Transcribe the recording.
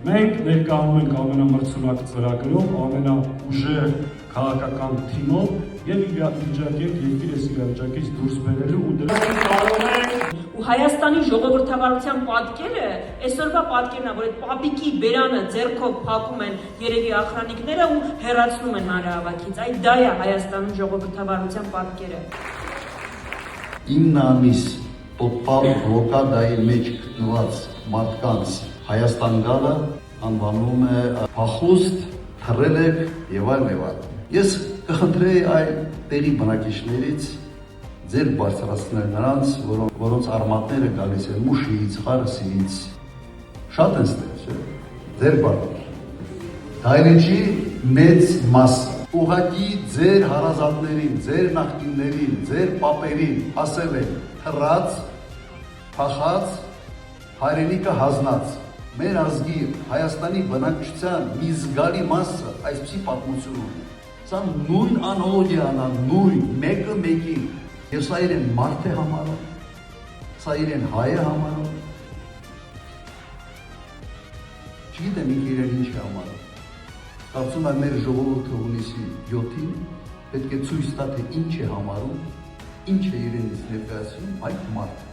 Մենք ներկայանում ենք ամենամրցունակ ծրագրով, ամենաուժեղ քաղաքական թիմով եւ իրավիճակի երկիրս իրավիճակից դուրս բերելու ու դրանից կարող ենք ու Հայաստանի ժողովրդավարության պատկերը այսօրվա պատկերն է, որ այդ պապիկի բերանը ձեռքով փակում են երևի ախրանիկները ու հեռացնում են հանրահավաքից։ Այդ դա է Հայաստանում ժողովրդավարության պատկերը։ 9 ամիս տոտալ բլոկադայի մեջ գտնված մարդկանց Հայաստան գալը անվանում է փախուստ, թռելեք եւ այլն։ Ես կխնդրեի այլ տեղի բնակիչներից ձեր բարձրացնել նրանց, որոնց արմատները գալիս են Մուշից, Խարսից, շատ են ստեղ, ձեր բարձր։ Հայրենիքի մեծ մասը ուղղակի ձեր հարազատներին, ձեր նախկիններին, ձեր պապերին ասել են թռած, փախած, հայրենիքը հանձնած։ Մեր ազգի Հայաստանի բնակչության մի զգալի մասը այսպիսի պատմություն ունի։ Սա նույն անալոգիան է, նույն մեկը մեկին։ Եվ սա իրեն մարդ է համարում, սա իրեն հայ է համարում։ Չգիտեմ ինքը իրեն ինչ է համարում։ Կարծում եմ մեր ժողովուրդը հունիսի 7-ին պետք է ցույց տա, թե ինչ է համարում, ինչ է իրենից ներկայացնում այդ մարդը։